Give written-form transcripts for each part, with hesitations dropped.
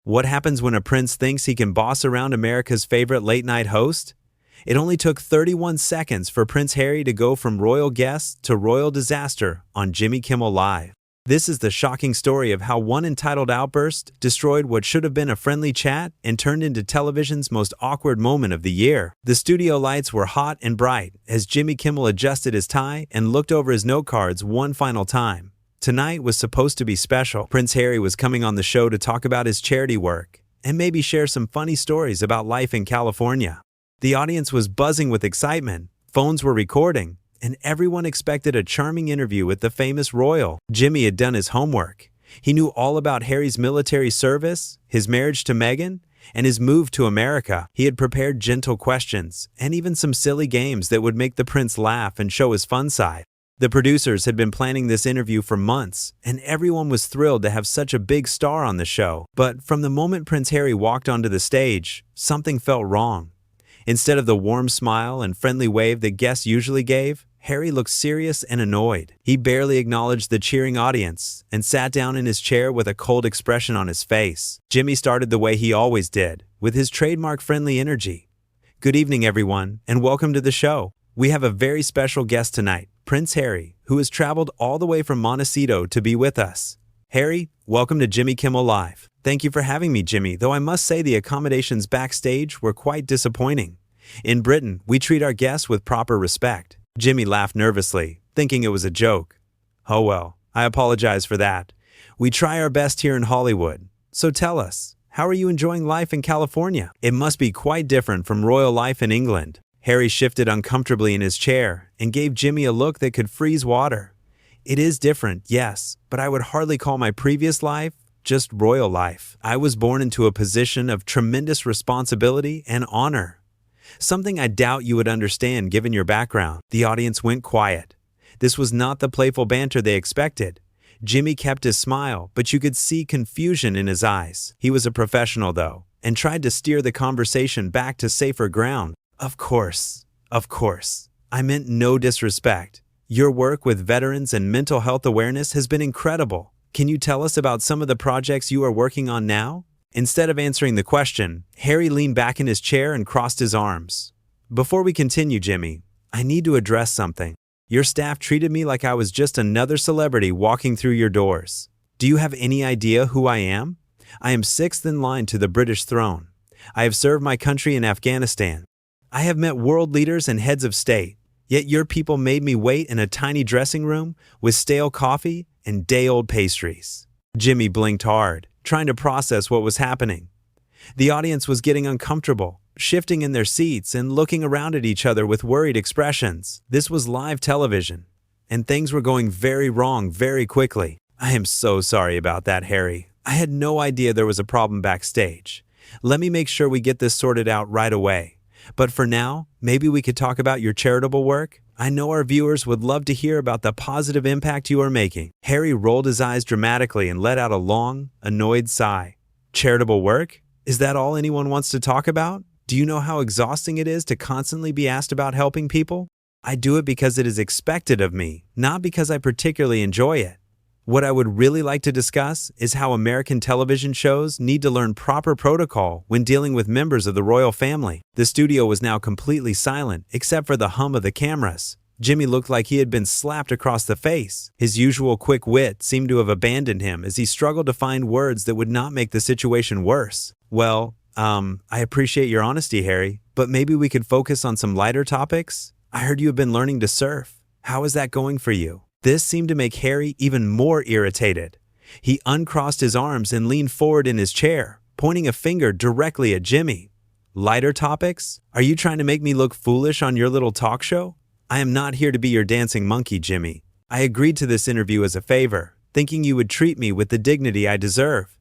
What happens when a prince thinks he can boss around America's favorite late-night host? It only took 31 seconds for Prince Harry to go from royal guest to royal disaster on Jimmy Kimmel Live. This is the shocking story of how one entitled outburst destroyed what should have been a friendly chat and turned into television's most awkward moment of the year. The studio lights were hot and bright as Jimmy Kimmel adjusted his tie and looked over his note cards one final time. Tonight was supposed to be special. Prince Harry was coming on the show to talk about his charity work and maybe share some funny stories about life in California. The audience was buzzing with excitement, phones were recording, and everyone expected a charming interview with the famous royal. Jimmy had done his homework. He knew all about Harry's military service, his marriage to Meghan, and his move to America. He had prepared gentle questions and even some silly games that would make the prince laugh and show his fun side. The producers had been planning this interview for months, and everyone was thrilled to have such a big star on the show. But from the moment Prince Harry walked onto the stage, something felt wrong. Instead of the warm smile and friendly wave that guests usually gave, Harry looked serious and annoyed. He barely acknowledged the cheering audience and sat down in his chair with a cold expression on his face. Jimmy started the way he always did, with his trademark friendly energy. "Good evening, everyone, and welcome to the show. We have a very special guest tonight, Prince Harry, who has traveled all the way from Montecito to be with us. Harry, welcome to Jimmy Kimmel Live." "Thank you for having me, Jimmy, though I must say the accommodations backstage were quite disappointing. In Britain, we treat our guests with proper respect." Jimmy laughed nervously, thinking it was a joke. "Oh well, I apologize for that. We try our best here in Hollywood. So tell us, how are you enjoying life in California? It must be quite different from royal life in England." Harry shifted uncomfortably in his chair and gave Jimmy a look that could freeze water. "It is different, yes, but I would hardly call my previous life just royal life. I was born into a position of tremendous responsibility and honor. Something I doubt you would understand given your background." The audience went quiet. This was not the playful banter they expected. Jimmy kept his smile, but you could see confusion in his eyes. He was a professional, though, and tried to steer the conversation back to safer ground. Of course. I meant no disrespect. Your work with veterans and mental health awareness has been incredible. Can you tell us about some of the projects you are working on now?" Instead of answering the question, Harry leaned back in his chair and crossed his arms. "Before we continue, Jimmy, I need to address something. Your staff treated me like I was just another celebrity walking through your doors. Do you have any idea who I am? I am sixth in line to the British throne. I have served my country in Afghanistan. I have met world leaders and heads of state, yet your people made me wait in a tiny dressing room with stale coffee and day-old pastries." Jimmy blinked hard, trying to process what was happening. The audience was getting uncomfortable, shifting in their seats and looking around at each other with worried expressions. This was live television, and things were going very wrong very quickly. "I am so sorry about that, Harry. I had no idea there was a problem backstage. Let me make sure we get this sorted out right away. But for now, maybe we could talk about your charitable work. I know our viewers would love to hear about the positive impact you are making." Harry rolled his eyes dramatically and let out a long, annoyed sigh. "Charitable work? Is that all anyone wants to talk about? Do you know how exhausting it is to constantly be asked about helping people? I do it because it is expected of me, not because I particularly enjoy it. What I would really like to discuss is how American television shows need to learn proper protocol when dealing with members of the royal family." The studio was now completely silent, except for the hum of the cameras. Jimmy looked like he had been slapped across the face. His usual quick wit seemed to have abandoned him as he struggled to find words that would not make the situation worse. "Well, I appreciate your honesty, Harry, but maybe we could focus on some lighter topics? I heard you have been learning to surf. How is that going for you?" This seemed to make Harry even more irritated. He uncrossed his arms and leaned forward in his chair, pointing a finger directly at Jimmy. "Lighter topics? Are you trying to make me look foolish on your little talk show? I am not here to be your dancing monkey, Jimmy. I agreed to this interview as a favor, thinking you would treat me with the dignity I deserve.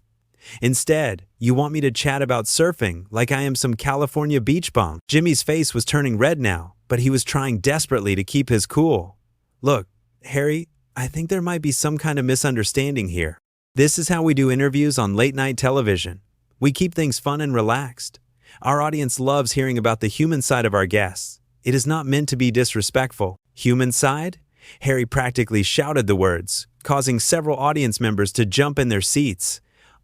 Instead, you want me to chat about surfing like I am some California beach bum." Jimmy's face was turning red now, but he was trying desperately to keep his cool. "Look, Harry, I think there might be some kind of misunderstanding here. This is how we do interviews on late-night television. We keep things fun and relaxed. Our audience loves hearing about the human side of our guests. It is not meant to be disrespectful." "Human side?" Harry practically shouted the words, causing several audience members to jump in their seats.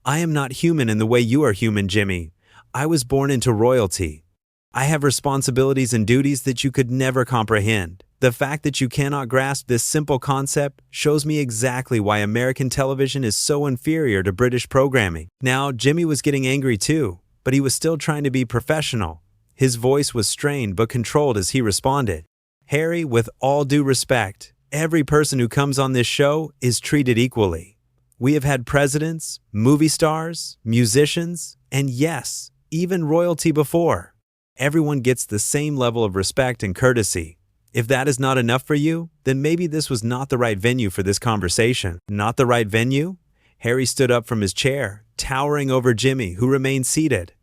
I am not human in the way you are human, Jimmy. I was born into royalty. I have responsibilities and duties that you could never comprehend. The fact that you cannot grasp this simple concept shows me exactly why American television is so inferior to British programming. Now, Jimmy was getting angry too, but he was still trying to be professional. His voice was strained but controlled as he responded. Harry, with all due respect, every person who comes on this show is treated equally. We have had presidents, movie stars, musicians, and yes, even royalty before. Everyone gets the same level of respect and courtesy. If that is not enough for you, then maybe this was not the right venue for this conversation. Not the right venue? Harry stood up from his chair, towering over Jimmy, who remained seated.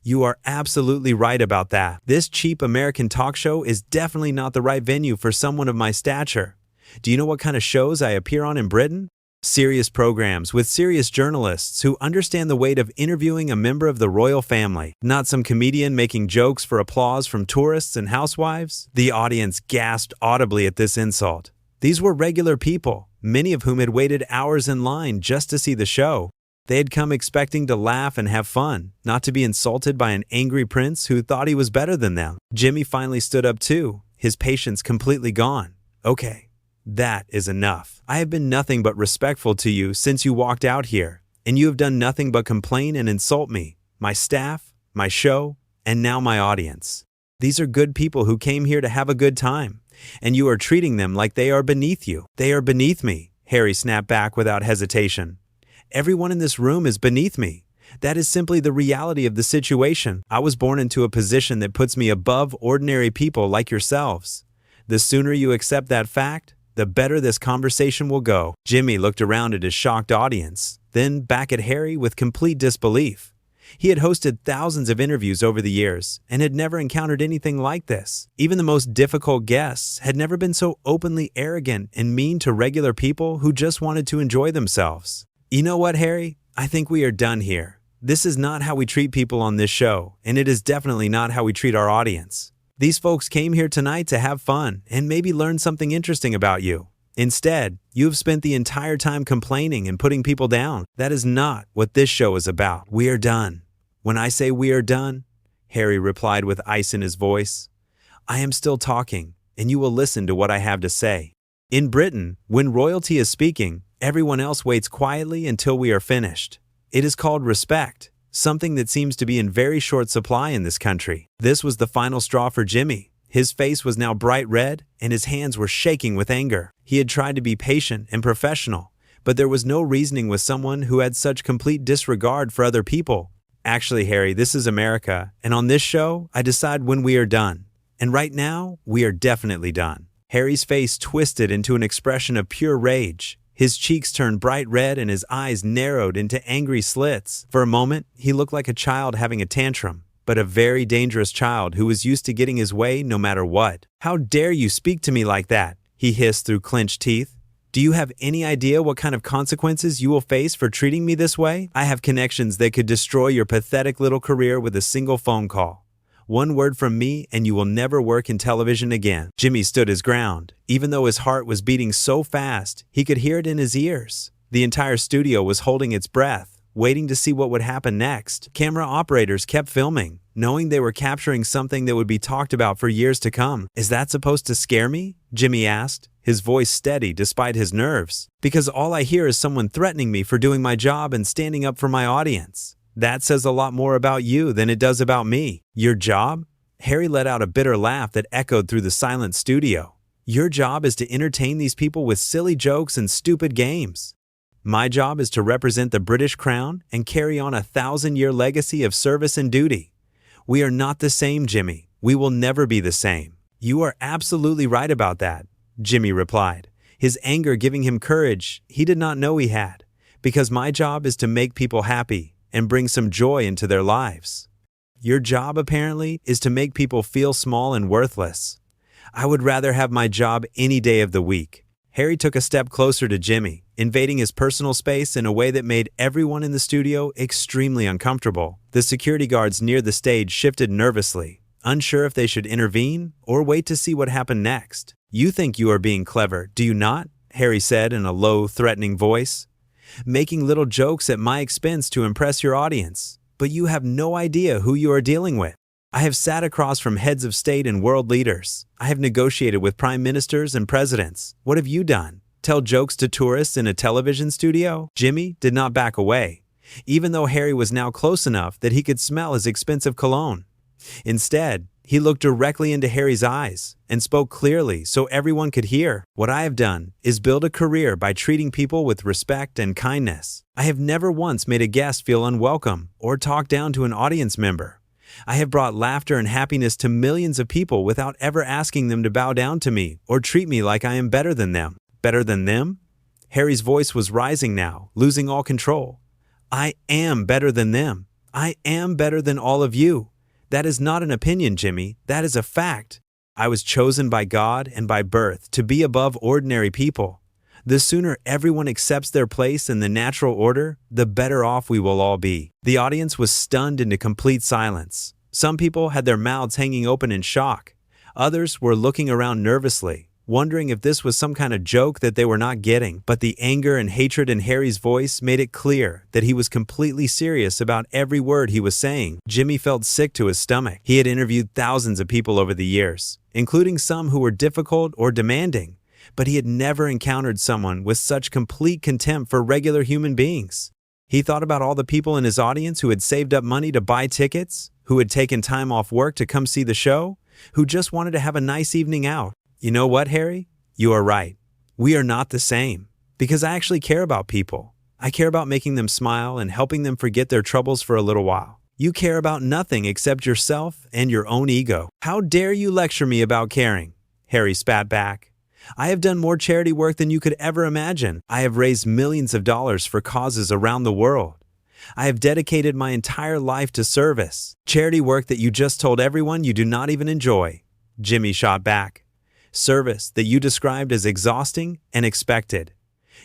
You are absolutely right about that. This cheap American talk show is definitely not the right venue for someone of my stature. Do you know what kind of shows I appear on in Britain? Serious programs with serious journalists who understand the weight of interviewing a member of the royal family, not some comedian making jokes for applause from tourists and housewives. The audience gasped audibly at this insult. These were regular people, many of whom had waited hours in line just to see the show. They had come expecting to laugh and have fun, not to be insulted by an angry prince who thought he was better than them. Jimmy finally stood up too, his patience completely gone. Okay. That is enough. I have been nothing but respectful to you since you walked out here, and you have done nothing but complain and insult me, my staff, my show, and now my audience. These are good people who came here to have a good time, and you are treating them like they are beneath you. They are beneath me, Harry snapped back without hesitation. Everyone in this room is beneath me. That is simply the reality of the situation. I was born into a position that puts me above ordinary people like yourselves. The sooner you accept that fact, the better this conversation will go. Jimmy looked around at his shocked audience, then back at Harry with complete disbelief. He had hosted thousands of interviews over the years and had never encountered anything like this. Even the most difficult guests had never been so openly arrogant and mean to regular people who just wanted to enjoy themselves. You know what, Harry? I think we are done here. This is not how we treat people on this show, and it is definitely not how we treat our audience. These folks came here tonight to have fun and maybe learn something interesting about you. Instead, you have spent the entire time complaining and putting people down. That is not what this show is about. We are done. When I say we are done, Harry replied with ice in his voice, I am still talking, and you will listen to what I have to say. In Britain, when royalty is speaking, everyone else waits quietly until we are finished. It is called respect. Something that seems to be in very short supply in this country. This was the final straw for Jimmy. His face was now bright red, and his hands were shaking with anger. He had tried to be patient and professional, but there was no reasoning with someone who had such complete disregard for other people. Actually, Harry, this is America, and on this show, I decide when we are done. And right now, we are definitely done. Harry's face twisted into an expression of pure rage. His cheeks turned bright red and his eyes narrowed into angry slits. For a moment, he looked like a child having a tantrum, but a very dangerous child who was used to getting his way no matter what. How dare you speak to me like that? He hissed through clenched teeth. Do you have any idea what kind of consequences you will face for treating me this way? I have connections that could destroy your pathetic little career with a single phone call. One word from me and you will never work in television again. Jimmy stood his ground. Even though his heart was beating so fast, he could hear it in his ears. The entire studio was holding its breath, waiting to see what would happen next. Camera operators kept filming, knowing they were capturing something that would be talked about for years to come. Is that supposed to scare me? Jimmy asked, his voice steady despite his nerves. Because all I hear is someone threatening me for doing my job and standing up for my audience. That says a lot more about you than it does about me. Your job? Harry let out a bitter laugh that echoed through the silent studio. Your job is to entertain these people with silly jokes and stupid games. My job is to represent the British crown and carry on a 1,000-year legacy of service and duty. We are not the same, Jimmy. We will never be the same. You are absolutely right about that, Jimmy replied, his anger giving him courage he did not know he had. Because my job is to make people happy and bring some joy into their lives. Your job, apparently, is to make people feel small and worthless. I would rather have my job any day of the week. Harry took a step closer to Jimmy, invading his personal space in a way that made everyone in the studio extremely uncomfortable. The security guards near the stage shifted nervously, unsure if they should intervene or wait to see what happened next. You think you are being clever, do you not? Harry said in a low, threatening voice. making little jokes at my expense to impress your audience. But you have no idea who you are dealing with. I have sat across from heads of state and world leaders. I have negotiated with prime ministers and presidents. What have you done? Tell jokes to tourists in a television studio? Jimmy did not back away, even though Harry was now close enough that he could smell his expensive cologne. Instead, he looked directly into Harry's eyes and spoke clearly so everyone could hear. What I have done is build a career by treating people with respect and kindness. I have never once made a guest feel unwelcome or talked down to an audience member. I have brought laughter and happiness to millions of people without ever asking them to bow down to me or treat me like I am better than them. Better than them? Harry's voice was rising now, losing all control. I am better than them. I am better than all of you. That is not an opinion, Jimmy. That is a fact. I was chosen by God and by birth to be above ordinary people. The sooner everyone accepts their place in the natural order, the better off we will all be. The audience was stunned into complete silence. Some people had their mouths hanging open in shock. Others were looking around nervously, wondering if this was some kind of joke that they were not getting. But the anger and hatred in Harry's voice made it clear that he was completely serious about every word he was saying. Jimmy felt sick to his stomach. He had interviewed thousands of people over the years, including some who were difficult or demanding, but he had never encountered someone with such complete contempt for regular human beings. He thought about all the people in his audience who had saved up money to buy tickets, who had taken time off work to come see the show, who just wanted to have a nice evening out. You know what, Harry? You are right. We are not the same. Because I actually care about people. I care about making them smile and helping them forget their troubles for a little while. You care about nothing except yourself and your own ego. How dare you lecture me about caring? Harry spat back. I have done more charity work than you could ever imagine. I have raised millions of dollars for causes around the world. I have dedicated my entire life to service. Charity work that you just told everyone you do not even enjoy. Jimmy shot back. Service that you described as exhausting and expected.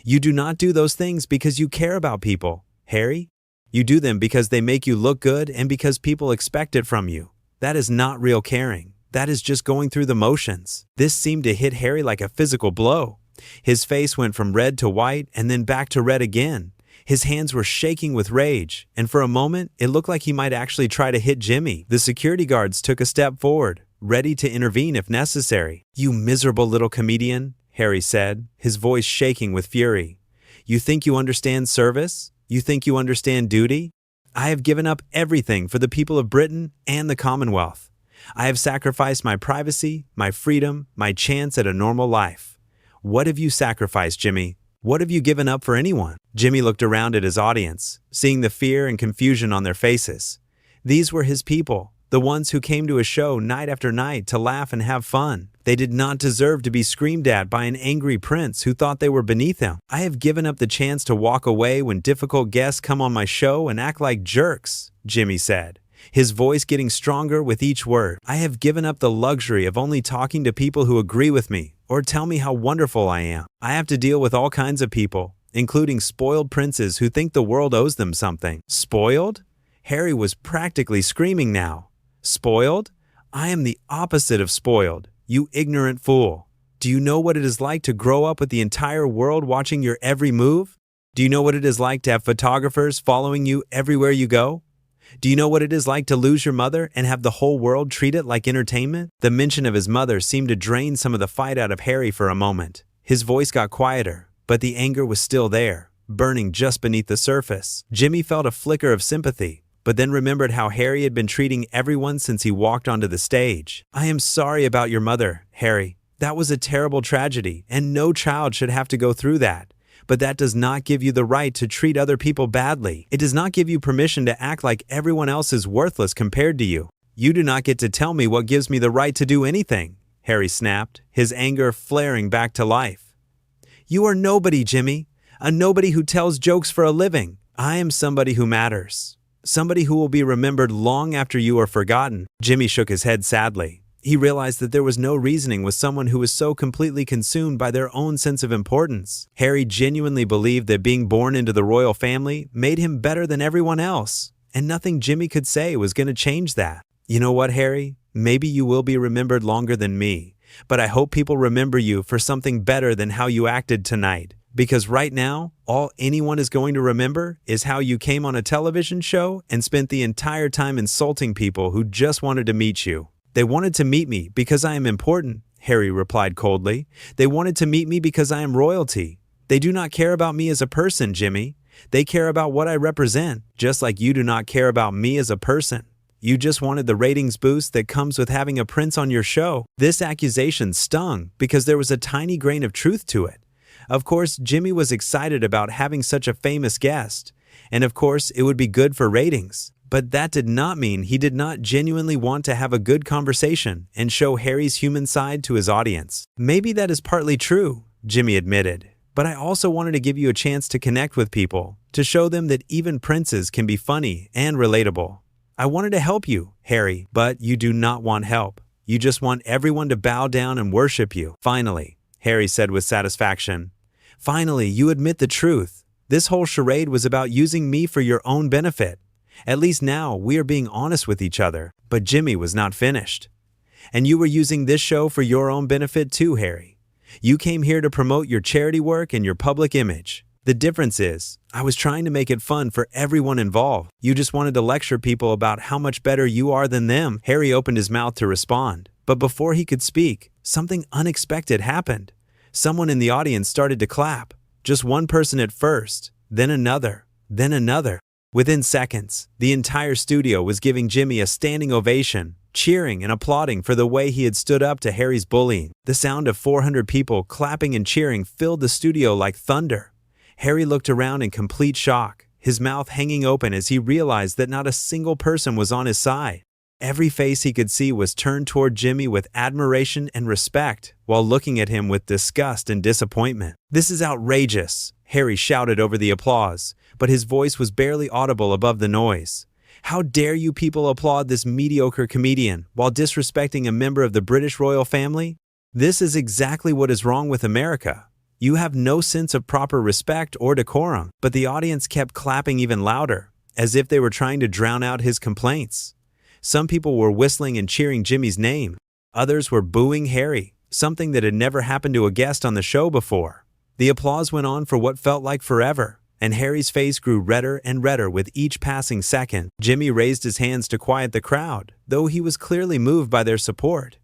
You do not do those things because you care about people, Harry. You do them because they make you look good and because people expect it from you. That is not real caring. That is just going through the motions. This seemed to hit Harry like a physical blow. His face went from red to white and then back to red again. His hands were shaking with rage, and for a moment, it looked like he might actually try to hit Jimmy. The security guards took a step forward, ready to intervene if necessary. You miserable little comedian, Harry said, his voice shaking with fury. You think you understand service? You think you understand duty? I have given up everything for the people of Britain and the Commonwealth. I have sacrificed my privacy, my freedom, my chance at a normal life. What have you sacrificed, Jimmy? What have you given up for anyone? Jimmy looked around at his audience, seeing the fear and confusion on their faces. These were his people, the ones who came to a show night after night to laugh and have fun. They did not deserve to be screamed at by an angry prince who thought they were beneath him. I have given up the chance to walk away when difficult guests come on my show and act like jerks, Jimmy said, his voice getting stronger with each word. I have given up the luxury of only talking to people who agree with me or tell me how wonderful I am. I have to deal with all kinds of people, including spoiled princes who think the world owes them something. Spoiled? Harry was practically screaming now. Spoiled? I am the opposite of spoiled, you ignorant fool. Do you know what it is like to grow up with the entire world watching your every move? Do you know what it is like to have photographers following you everywhere you go? Do you know what it is like to lose your mother and have the whole world treat it like entertainment? The mention of his mother seemed to drain some of the fight out of Harry for a moment. His voice got quieter, but the anger was still there, burning just beneath the surface. Jimmy felt a flicker of sympathy, but then remembered how Harry had been treating everyone since he walked onto the stage. I am sorry about your mother, Harry. That was a terrible tragedy, and no child should have to go through that. But that does not give you the right to treat other people badly. It does not give you permission to act like everyone else is worthless compared to you. You do not get to tell me what gives me the right to do anything, Harry snapped, his anger flaring back to life. You are nobody, Jimmy. A nobody who tells jokes for a living. I am somebody who matters. Somebody who will be remembered long after you are forgotten. Jimmy shook his head sadly. He realized that there was no reasoning with someone who was so completely consumed by their own sense of importance. Harry genuinely believed that being born into the royal family made him better than everyone else, and nothing Jimmy could say was going to change that. You know what, Harry? Maybe you will be remembered longer than me, but I hope people remember you for something better than how you acted tonight. Because right now, all anyone is going to remember is how you came on a television show and spent the entire time insulting people who just wanted to meet you. They wanted to meet me because I am important, Harry replied coldly. They wanted to meet me because I am royalty. They do not care about me as a person, Jimmy. They care about what I represent, just like you do not care about me as a person. You just wanted the ratings boost that comes with having a prince on your show. This accusation stung because there was a tiny grain of truth to it. Of course, Jimmy was excited about having such a famous guest, and of course, it would be good for ratings. But that did not mean he did not genuinely want to have a good conversation and show Harry's human side to his audience. Maybe that is partly true, Jimmy admitted, but I also wanted to give you a chance to connect with people, to show them that even princes can be funny and relatable. I wanted to help you, Harry, but you do not want help. You just want everyone to bow down and worship you. Finally, Harry said with satisfaction. Finally, you admit the truth. This whole charade was about using me for your own benefit. At least now we are being honest with each other. But Jimmy was not finished. And you were using this show for your own benefit too, Harry. You came here to promote your charity work and your public image. The difference is, I was trying to make it fun for everyone involved. You just wanted to lecture people about how much better you are than them. Harry opened his mouth to respond, but before he could speak, something unexpected happened. Someone in the audience started to clap. Just one person at first, then another, then another. Within seconds, the entire studio was giving Jimmy a standing ovation, cheering and applauding for the way he had stood up to Harry's bullying. The sound of 400 people clapping and cheering filled the studio like thunder. Harry looked around in complete shock, his mouth hanging open as he realized that not a single person was on his side. Every face he could see was turned toward Jimmy with admiration and respect, while looking at him with disgust and disappointment. "This is outrageous," Harry shouted over the applause, but his voice was barely audible above the noise. "How dare you people applaud this mediocre comedian while disrespecting a member of the British royal family? This is exactly what is wrong with America. You have no sense of proper respect or decorum." But the audience kept clapping even louder, as if they were trying to drown out his complaints. Some people were whistling and cheering Jimmy's name. Others were booing Harry, something that had never happened to a guest on the show before. The applause went on for what felt like forever, and Harry's face grew redder and redder with each passing second. Jimmy raised his hands to quiet the crowd, though he was clearly moved by their support.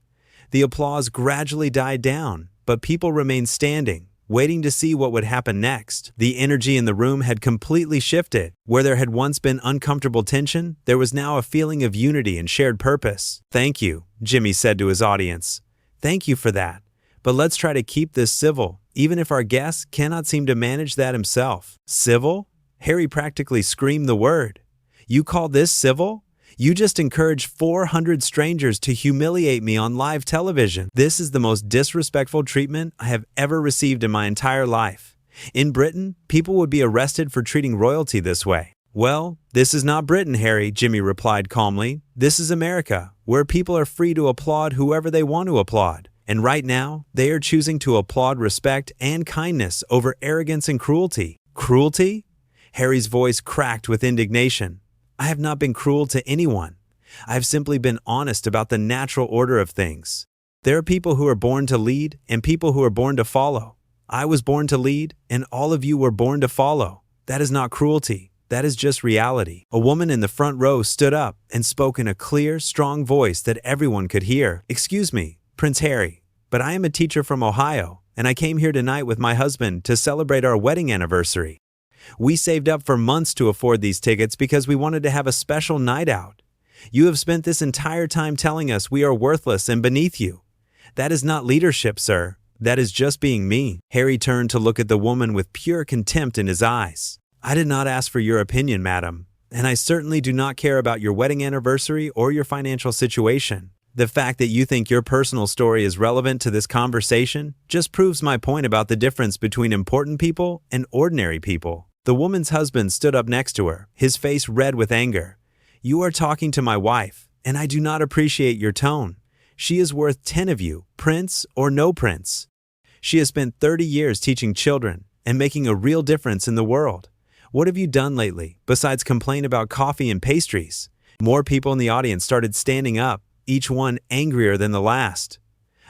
The applause gradually died down, but people remained standing, waiting to see what would happen next. The energy in the room had completely shifted. Where there had once been uncomfortable tension, there was now a feeling of unity and shared purpose. "Thank you," Jimmy said to his audience. "Thank you for that. But let's try to keep this civil, even if our guest cannot seem to manage that himself." "Civil?" Harry practically screamed the word. "You call this civil? You just encouraged 400 strangers to humiliate me on live television. This is the most disrespectful treatment I have ever received in my entire life. In Britain, people would be arrested for treating royalty this way." "Well, this is not Britain, Harry," Jimmy replied calmly. "This is America, where people are free to applaud whoever they want to applaud. And right now, they are choosing to applaud respect and kindness over arrogance and cruelty." "Cruelty?" Harry's voice cracked with indignation. "I have not been cruel to anyone. I have simply been honest about the natural order of things. There are people who are born to lead and people who are born to follow. I was born to lead, and all of you were born to follow. That is not cruelty. That is just reality." A woman in the front row stood up and spoke in a clear, strong voice that everyone could hear. "Excuse me, Prince Harry, but I am a teacher from Ohio, and I came here tonight with my husband to celebrate our wedding anniversary. We saved up for months to afford these tickets because we wanted to have a special night out. You have spent this entire time telling us we are worthless and beneath you. That is not leadership, sir. That is just being mean." Harry turned to look at the woman with pure contempt in his eyes. "I did not ask for your opinion, madam, and I certainly do not care about your wedding anniversary or your financial situation. The fact that you think your personal story is relevant to this conversation just proves my point about the difference between important people and ordinary people." The woman's husband stood up next to her, his face red with anger. "You are talking to my wife, and I do not appreciate your tone. She is worth 10 of you, prince or no prince. She has spent 30 years teaching children and making a real difference in the world. What have you done lately, besides complain about coffee and pastries?" More people in the audience started standing up, each one angrier than the last.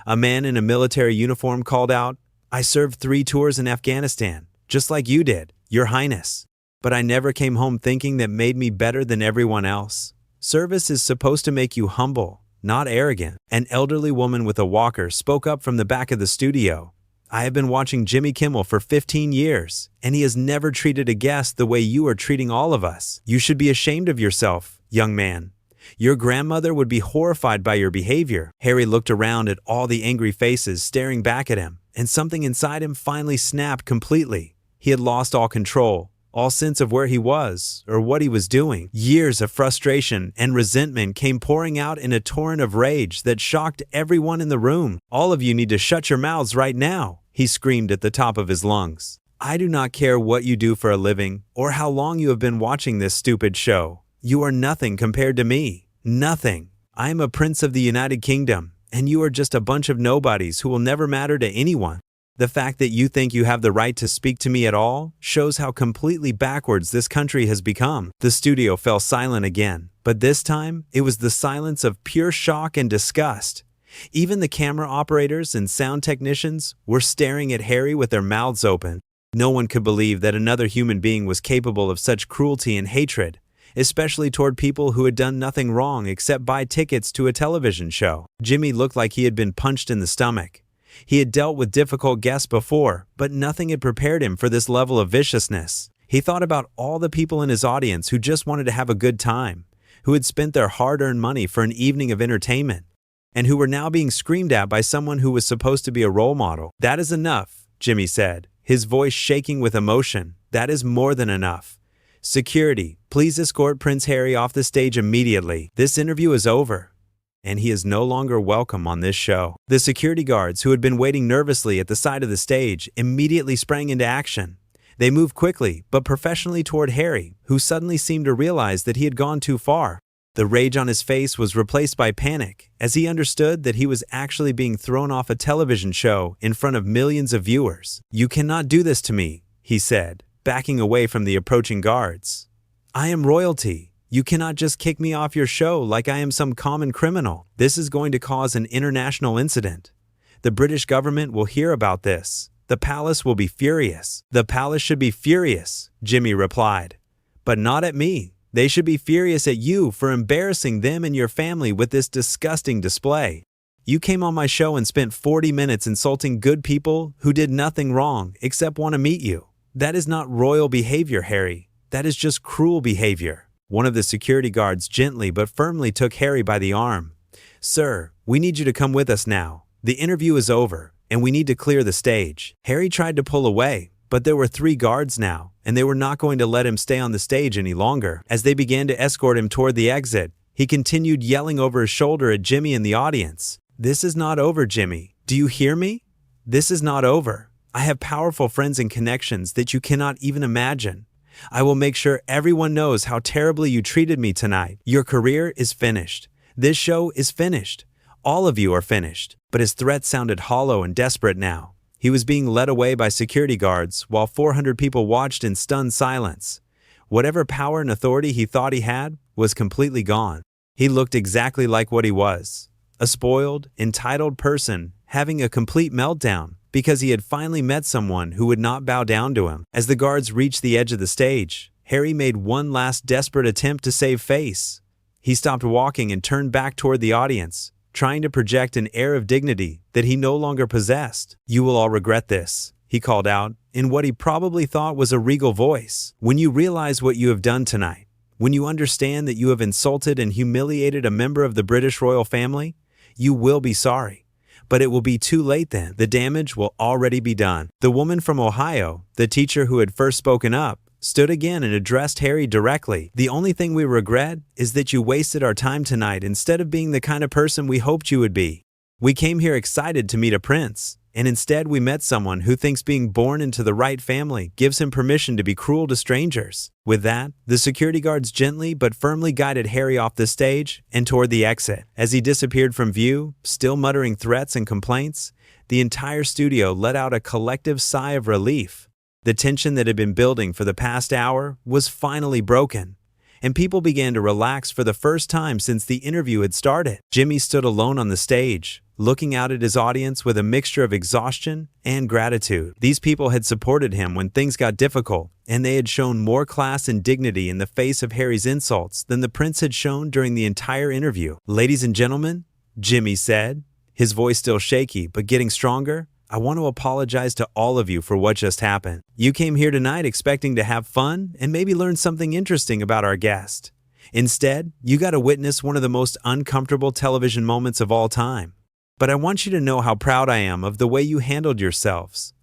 A man in a military uniform called out, I served 3 tours in Afghanistan, just like you did, Your Highness. But I never came home thinking that made me better than everyone else. Service is supposed to make you humble, not arrogant. An elderly woman with a walker spoke up from the back of the studio. I have been watching Jimmy Kimmel for 15 years, and he has never treated a guest the way you are treating all of us. You should be ashamed of yourself, young man. Your grandmother would be horrified by your behavior. Harry looked around at all the angry faces staring back at him, and something inside him finally snapped completely. He had lost all control, all sense of where he was or what he was doing. Years of frustration and resentment came pouring out in a torrent of rage that shocked everyone in the room. All of you need to shut your mouths right now, he screamed at the top of his lungs. I do not care what you do for a living or how long you have been watching this stupid show. You are nothing compared to me. Nothing. I am a prince of the United Kingdom, and you are just a bunch of nobodies who will never matter to anyone. The fact that you think you have the right to speak to me at all shows how completely backwards this country has become. The studio fell silent again, but this time it was the silence of pure shock and disgust. Even the camera operators and sound technicians were staring at Harry with their mouths open. No one could believe that another human being was capable of such cruelty and hatred, especially toward people who had done nothing wrong except buy tickets to a television show. Jimmy looked like he had been punched in the stomach. He had dealt with difficult guests before, but nothing had prepared him for this level of viciousness. He thought about all the people in his audience who just wanted to have a good time, who had spent their hard-earned money for an evening of entertainment, and who were now being screamed at by someone who was supposed to be a role model. That is enough, Jimmy said, his voice shaking with emotion. That is more than enough. Security, please escort Prince Harry off the stage immediately. This interview is over, and he is no longer welcome on this show. The security guards, who had been waiting nervously at the side of the stage, immediately sprang into action. They moved quickly, but professionally toward Harry, who suddenly seemed to realize that he had gone too far. The rage on his face was replaced by panic, as he understood that he was actually being thrown off a television show in front of millions of viewers. You cannot do this to me, he said, backing away from the approaching guards. I am royalty. You cannot just kick me off your show like I am some common criminal. This is going to cause an international incident. The British government will hear about this. The palace will be furious. The palace should be furious, Jimmy replied. But not at me. They should be furious at you for embarrassing them and your family with this disgusting display. You came on my show and spent 40 minutes insulting good people who did nothing wrong except want to meet you. That is not royal behavior, Harry. That is just cruel behavior. One of the security guards gently but firmly took Harry by the arm. Sir, we need you to come with us now. The interview is over, and we need to clear the stage. Harry tried to pull away, but there were 3 guards now, and they were not going to let him stay on the stage any longer. As they began to escort him toward the exit, he continued yelling over his shoulder at Jimmy in the audience. This is not over, Jimmy. Do you hear me? This is not over. I have powerful friends and connections that you cannot even imagine. I will make sure everyone knows how terribly you treated me tonight. Your career is finished. This show is finished. All of you are finished. But his threat sounded hollow and desperate now. He was being led away by security guards while 400 people watched in stunned silence. Whatever power and authority he thought he had was completely gone. He looked exactly like what he was. A spoiled, entitled person having a complete meltdown because he had finally met someone who would not bow down to him. As the guards reached the edge of the stage, Harry made one last desperate attempt to save face. He stopped walking and turned back toward the audience, trying to project an air of dignity that he no longer possessed. You will all regret this, he called out, in what he probably thought was a regal voice. When you realize what you have done tonight, when you understand that you have insulted and humiliated a member of the British royal family, you will be sorry. But it will be too late then. The damage will already be done. The woman from Ohio, the teacher who had first spoken up, stood again and addressed Harry directly. The only thing we regret is that you wasted our time tonight instead of being the kind of person we hoped you would be. We came here excited to meet a prince, and instead we met someone who thinks being born into the right family gives him permission to be cruel to strangers. With that, the security guards gently but firmly guided Harry off the stage and toward the exit. As he disappeared from view, still muttering threats and complaints, the entire studio let out a collective sigh of relief. The tension that had been building for the past hour was finally broken, and people began to relax for the first time since the interview had started. Jimmy stood alone on the stage, looking out at his audience with a mixture of exhaustion and gratitude. These people had supported him when things got difficult, and they had shown more class and dignity in the face of Harry's insults than the prince had shown during the entire interview. "Ladies and gentlemen," Jimmy said, his voice still shaky but getting stronger, "I want to apologize to all of you for what just happened. You came here tonight expecting to have fun and maybe learn something interesting about our guest. Instead, you got to witness one of the most uncomfortable television moments of all time. But I want you to know how proud I am of the way you handled yourselves.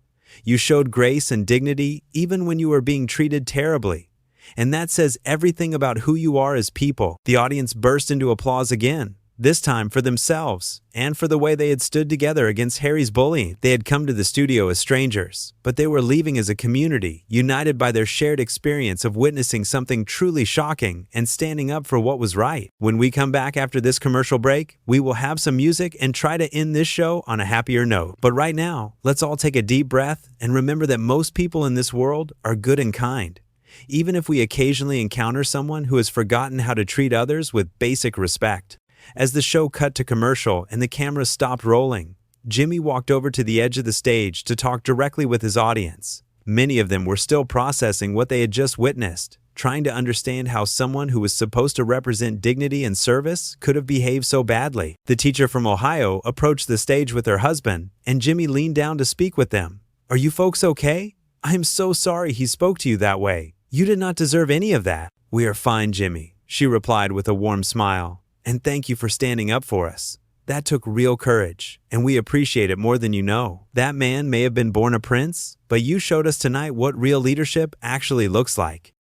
You showed grace and dignity even when you were being treated terribly. And that says everything about who you are as people." The audience burst into applause again, this time for themselves and for the way they had stood together against Harry's bullying. They had come to the studio as strangers, but they were leaving as a community, united by their shared experience of witnessing something truly shocking and standing up for what was right. When we come back after this commercial break, we will have some music and try to end this show on a happier note. But right now, let's all take a deep breath and remember that most people in this world are good and kind, even if we occasionally encounter someone who has forgotten how to treat others with basic respect. As the show cut to commercial and the camera stopped rolling, Jimmy walked over to the edge of the stage to talk directly with his audience. Many of them were still processing what they had just witnessed, trying to understand how someone who was supposed to represent dignity and service could have behaved so badly. The teacher from Ohio approached the stage with her husband, and Jimmy leaned down to speak with them. "Are you folks okay? I am so sorry he spoke to you that way. You did not deserve any of that." "We are fine, Jimmy," she replied with a warm smile. "And thank you for standing up for us. That took real courage, and we appreciate it more than you know. That man may have been born a prince, but you showed us tonight what real leadership actually looks like."